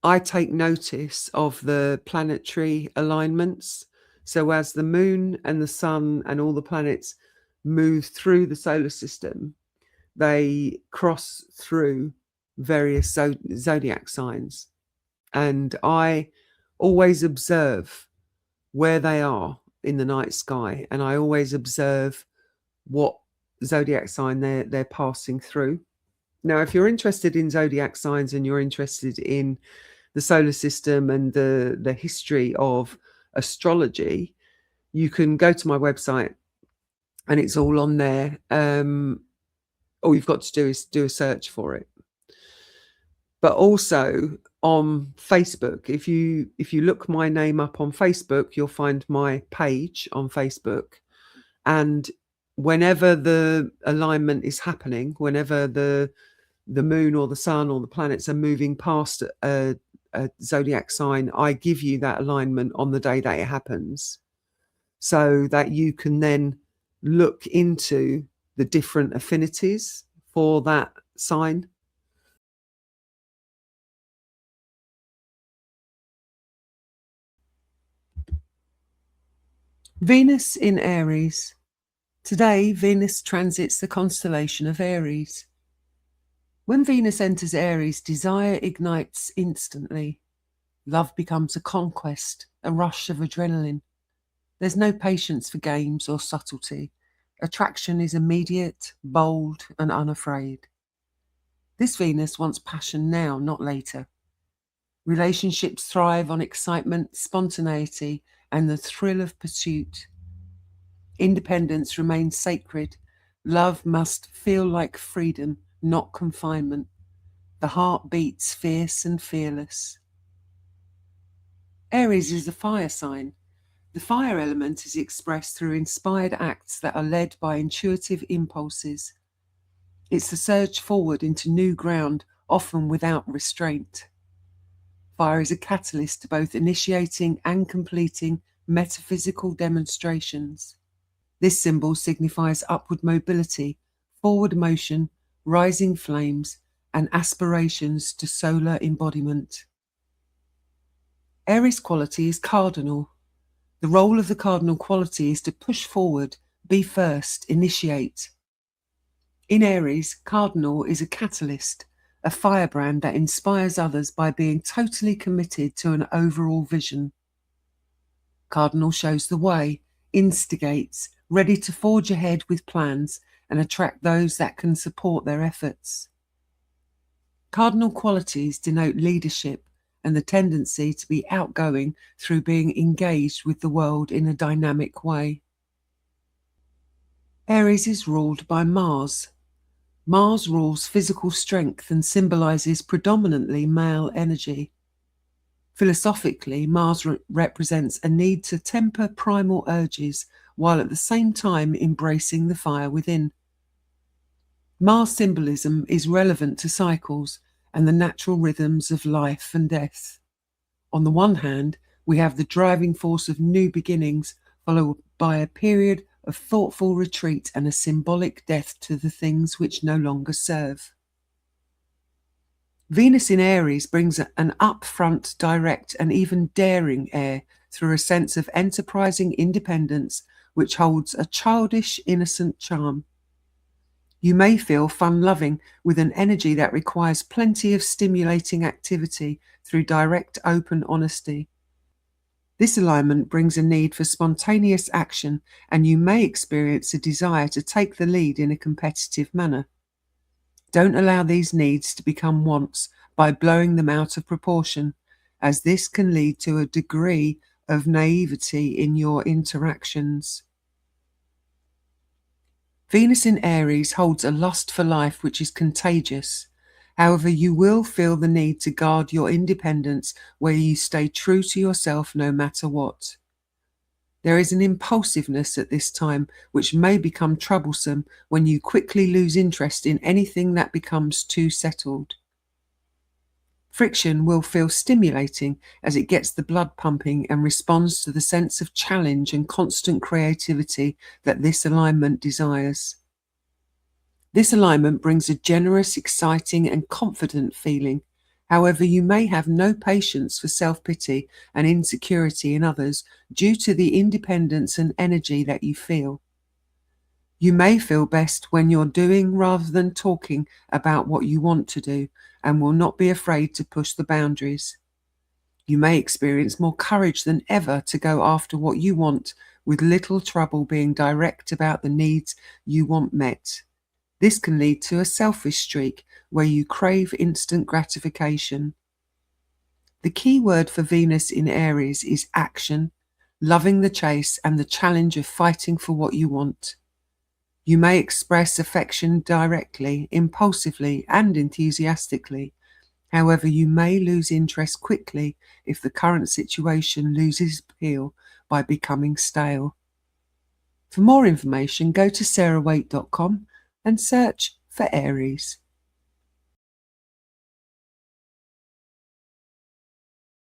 I take notice of the planetary alignments. So as the moon and the sun and all the planets move through the solar system, they cross through various zodiac signs. And I always observe where they are in the night sky, and I always observe what zodiac sign they're passing through. Now, if you're interested in zodiac signs and you're interested in the solar system and the history of astrology, you can go to my website and it's all on there. All you've got to do is do a search for it. But also on Facebook, if you look my name up on Facebook, you'll find my page on Facebook. And whenever the alignment is happening, whenever the moon or the sun or the planets are moving past a zodiac sign, I give you that alignment on the day that it happens, so that you can then look into the different affinities for that sign. Venus in Aries. Today, Venus transits the constellation of Aries. When Venus enters Aries, desire ignites instantly. Love becomes a conquest, a rush of adrenaline. There's no patience for games or subtlety. Attraction is immediate, bold, and unafraid. This Venus wants passion now, not later. Relationships thrive on excitement, spontaneity, and the thrill of pursuit. Independence remains sacred. Love must feel like freedom, not confinement. The heart beats fierce and fearless. Aries is a fire sign. The fire element is expressed through inspired acts that are led by intuitive impulses. It's the surge forward into new ground, often without restraint. Fire is a catalyst to both initiating and completing metaphysical demonstrations. This symbol signifies upward mobility, forward motion, rising flames, and aspirations to solar embodiment. Aries quality is cardinal. The role of the cardinal quality is to push forward, be first, initiate. In Aries, cardinal is a catalyst, a firebrand that inspires others by being totally committed to an overall vision. Cardinal shows the way, instigates, ready to forge ahead with plans and attract those that can support their efforts. Cardinal qualities denote leadership and the tendency to be outgoing through being engaged with the world in a dynamic way. Aries is ruled by Mars. Mars rules physical strength and symbolizes predominantly male energy. Philosophically, Mars represents a need to temper primal urges while at the same time embracing the fire within. Mars symbolism is relevant to cycles and the natural rhythms of life and death. On the one hand, we have the driving force of new beginnings, followed by a period of thoughtful retreat and a symbolic death to the things which no longer serve. Venus in Aries brings an upfront, direct, and even daring air through a sense of enterprising independence which holds a childish, innocent charm. You may feel fun-loving with an energy that requires plenty of stimulating activity through direct, open honesty. This alignment brings a need for spontaneous action, and you may experience a desire to take the lead in a competitive manner. Don't allow these needs to become wants by blowing them out of proportion, as this can lead to a degree of naivety in your interactions. Venus in Aries holds a lust for life which is contagious. However, you will feel the need to guard your independence where you stay true to yourself no matter what. There is an impulsiveness at this time which may become troublesome when you quickly lose interest in anything that becomes too settled. Friction will feel stimulating as it gets the blood pumping and responds to the sense of challenge and constant creativity that this alignment desires. This alignment brings a generous, exciting, and confident feeling, However, you may have no patience for self-pity and insecurity in others due to the independence and energy that you feel. You may feel best when you're doing rather than talking about what you want to do, and will not be afraid to push the boundaries. You may experience more courage than ever to go after what you want, with little trouble being direct about the needs you want met. This can lead to a selfish streak where you crave instant gratification. The key word for Venus in Aries is action, loving the chase and the challenge of fighting for what you want. You may express affection directly, impulsively, and enthusiastically. However, you may lose interest quickly if the current situation loses appeal by becoming stale. For more information, go to sarahwaite.com and search for Aries.